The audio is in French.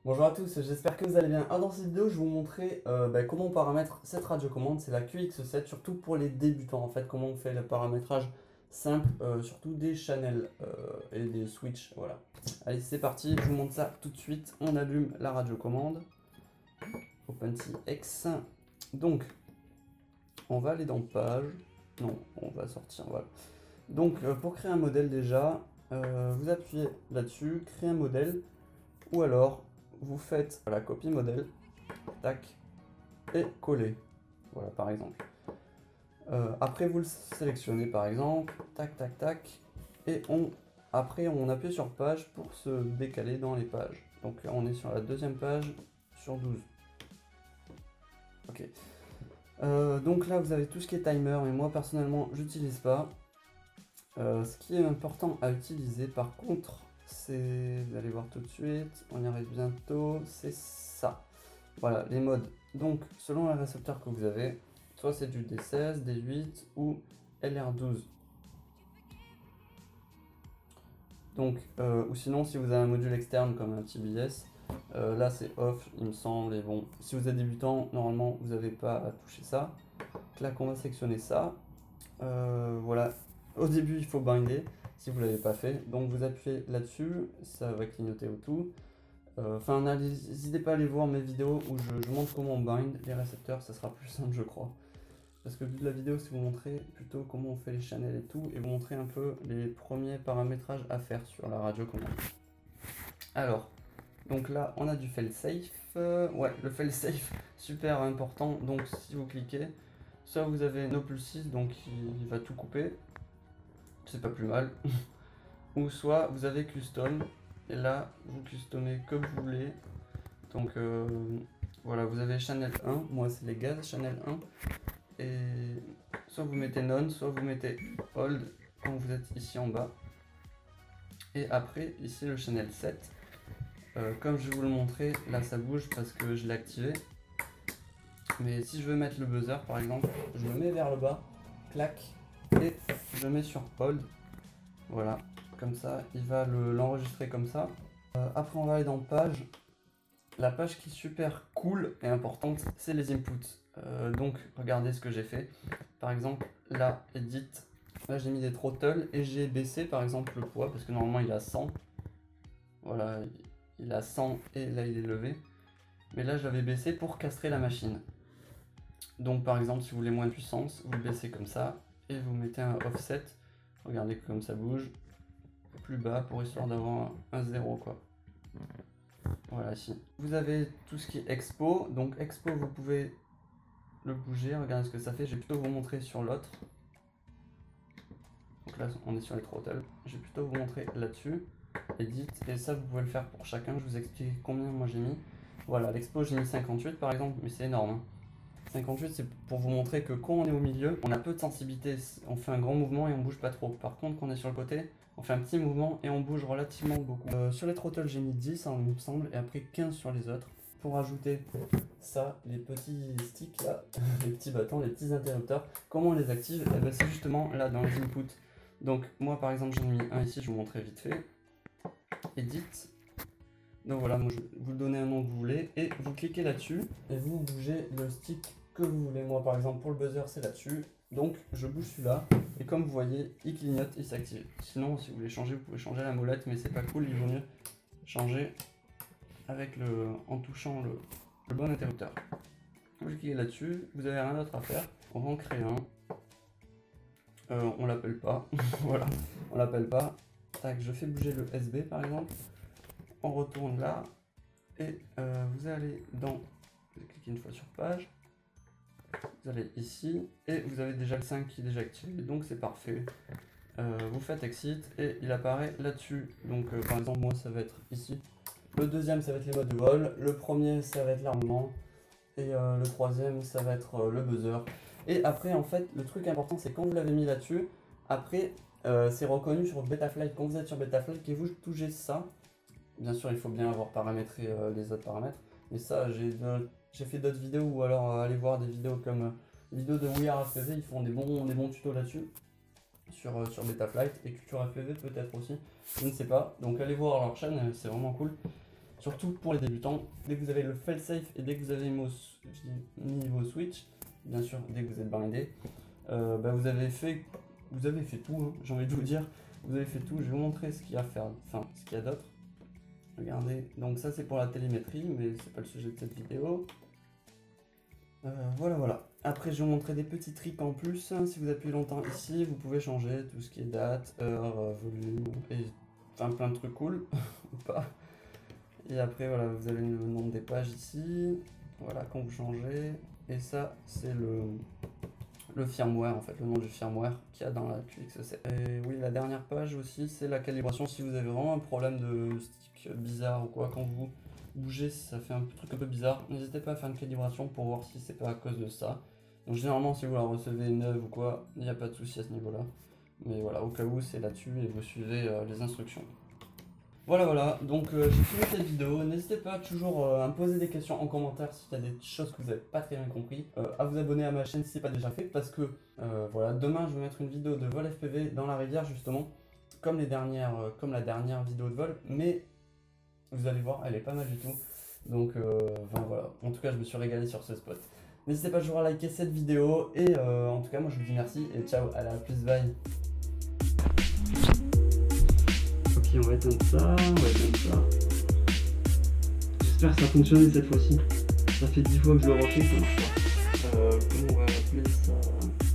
Bonjour à tous, j'espère que vous allez bien. Alors dans cette vidéo, je vais vous montrer comment on paramètre cette radiocommande. C'est la QX7, surtout pour les débutants. En fait, comment on fait le paramétrage simple, surtout des channels et des switches. Voilà. Allez, c'est parti, je vous montre ça tout de suite. On allume la radiocommande. OpenTX. Donc, on va aller dans page. Non, on va sortir, voilà. Donc, pour créer un modèle déjà, vous appuyez là-dessus, créer un modèle, ou alors vous faites la copie modèle, tac, et coller, voilà par exemple. Après vous le sélectionnez par exemple, tac tac tac, et après on appuie sur page pour se décaler dans les pages. Donc on est sur la deuxième page sur 12. Ok. Donc là vous avez tout ce qui est timer, mais moi personnellement j'utilise pas. Ce qui est important à utiliser par contre, c'est, vous allez voir tout de suite, on y arrive bientôt, c'est ça. Voilà, les modes. Donc, selon les récepteurs que vous avez, soit c'est du D16, D8 ou LR12. Donc, ou sinon, si vous avez un module externe comme un TBS, là c'est off, il me semble. Et bon, si vous êtes débutant, normalement, vous n'avez pas à toucher ça. Donc là, qu'on va sélectionner ça. Voilà, au début, il faut binder si vous ne l'avez pas fait. Donc, vous appuyez là-dessus, ça va clignoter au tout. Enfin, n'hésitez pas à aller voir mes vidéos où je montre comment on bind les récepteurs, ça sera plus simple, je crois. Parce que le but de la vidéo, c'est vous montrer plutôt comment on fait les channels et tout, et vous montrer un peu les premiers paramétrages à faire sur la radiocommande. Alors, donc là, on a du failsafe. Ouais, le failsafe, super important. Donc, si vous cliquez, soit vous avez no plus 6, donc il va tout couper, c'est pas plus mal. Ou soit vous avez custom, et là, vous customez comme vous voulez. Donc voilà, vous avez channel 1, moi c'est les gaz channel 1, et soit vous mettez non, soit vous mettez hold quand vous êtes ici en bas. Et après, ici le channel 7, comme je vais vous le montrer, là ça bouge parce que je l'ai activé. Mais si je veux mettre le buzzer par exemple, je le mets vers le bas, clac, et je mets sur hold. Voilà, comme ça, il va l'enregistrer comme ça. Après on va aller dans page. La page qui est super cool et importante, c'est les inputs. Donc, regardez ce que j'ai fait. Par exemple, là, edit, là j'ai mis des throttles et j'ai baissé par exemple le poids parce que normalement il a 100. Voilà, il a 100 et là il est levé. Mais là, je l'avais baissé pour castrer la machine. Donc, par exemple, si vous voulez moins de puissance, vous le baissez comme ça et vous mettez un offset. Regardez comme ça bouge plus bas pour histoire d'avoir un 0 quoi. Voilà, ici. Vous avez tout ce qui est expo. Donc expo, vous pouvez le bouger. Regardez ce que ça fait. Je vais plutôt vous montrer sur l'autre. Donc là, on est sur les throttles. Je vais plutôt vous montrer là-dessus. Edit. Et ça, vous pouvez le faire pour chacun. Je vous explique combien moi j'ai mis. Voilà, l'expo, j'ai mis 58 par exemple. Mais c'est énorme. Hein. 58, c'est pour vous montrer que quand on est au milieu, on a peu de sensibilité. On fait un grand mouvement et on bouge pas trop. Par contre, quand on est sur le côté, on fait un petit mouvement et on bouge relativement beaucoup. Sur les throttles, j'ai mis 10, hein, il me semble, et après 15 sur les autres. Pour ajouter ça, les petits sticks là, les petits bâtons, les petits interrupteurs, comment on les active? Eh ben, c'est justement là dans les inputs. Donc moi par exemple j'en ai mis un ici, je vous montrer vite fait. Edit. Donc voilà, moi, vous donnez un nom que vous voulez et vous cliquez là-dessus et vous bougez le stick que vous voulez. Moi par exemple pour le buzzer c'est là-dessus. Donc je bouge celui-là et comme vous voyez il clignote et s'active. Sinon si vous voulez changer vous pouvez changer la molette mais c'est pas cool, il vaut mieux changer avec en touchant le bon interrupteur. Vous cliquez là-dessus, vous avez rien d'autre à faire. On va en créer un. On l'appelle pas. Voilà, on l'appelle pas. Tac, je fais bouger le SB par exemple. On retourne là et vous allez dans. Vous cliquez une fois sur page. Vous allez ici et vous avez déjà le 5 qui est déjà activé, donc c'est parfait. Vous faites exit et il apparaît là-dessus. Donc par exemple moi ça va être ici. Le deuxième ça va être les modes de vol, le premier ça va être l'armement et le troisième ça va être le buzzer. Et après en fait le truc important c'est quand vous l'avez mis là-dessus, après c'est reconnu sur Betaflight. Quand vous êtes sur Betaflight et vous touchez ça, bien sûr il faut bien avoir paramétré les autres paramètres, mais ça j'ai fait d'autres vidéos ou alors allez voir des vidéos comme les vidéos de WeAreFPV, ils font des bons tutos là-dessus. Sur Betaflight et Culture FPV peut-être aussi, je ne sais pas, donc allez voir leur chaîne, c'est vraiment cool. surtout pour les débutants. Dès que vous avez le fail-safe et dès que vous avez mis vos switch, bien sûr, dès que vous êtes blindé, vous avez fait tout, hein, j'ai envie de vous dire. Vous avez fait tout, je vais vous montrer ce qu'il y a à faire, enfin, ce qu'il y a d'autre. Regardez, donc ça c'est pour la télémétrie, mais c'est pas le sujet de cette vidéo. Voilà. Après, je vais vous montrer des petits tricks en plus. Si vous appuyez longtemps ici, vous pouvez changer tout ce qui est date, heure, volume, et enfin plein de trucs cool, ou pas. Et après, voilà, vous avez le nombre des pages ici. Voilà, quand vous changez. Et ça, c'est le firmware, en fait, le nom du firmware qu'il y a dans la QXC. Et oui, la dernière page aussi, c'est la calibration. Si vous avez vraiment un problème de stick bizarre ou quoi, quand vous bougez, ça fait un truc un peu bizarre, n'hésitez pas à faire une calibration pour voir si c'est pas à cause de ça. Donc généralement, si vous la recevez neuve ou quoi, il n'y a pas de souci à ce niveau là, mais voilà, au cas où c'est là-dessus et vous suivez les instructions. Voilà, donc j'ai fini cette vidéo. N'hésitez pas toujours à me poser des questions en commentaire s'il y a des choses que vous n'avez pas très bien compris, à vous abonner à ma chaîne si ce n'est pas déjà fait, parce que voilà, demain je vais mettre une vidéo de vol FPV dans la rivière justement, comme la dernière vidéo de vol, mais vous allez voir, elle est pas mal du tout. Donc voilà, en tout cas je me suis régalé sur ce spot. N'hésitez pas toujours à liker cette vidéo et en tout cas moi je vous dis merci et ciao, à la plus, bye. Ok, on va éteindre ça, J'espère que ça a fonctionné cette fois-ci. Ça fait 10 fois que je le refais, ça marche pas. Comment on va appeler ça?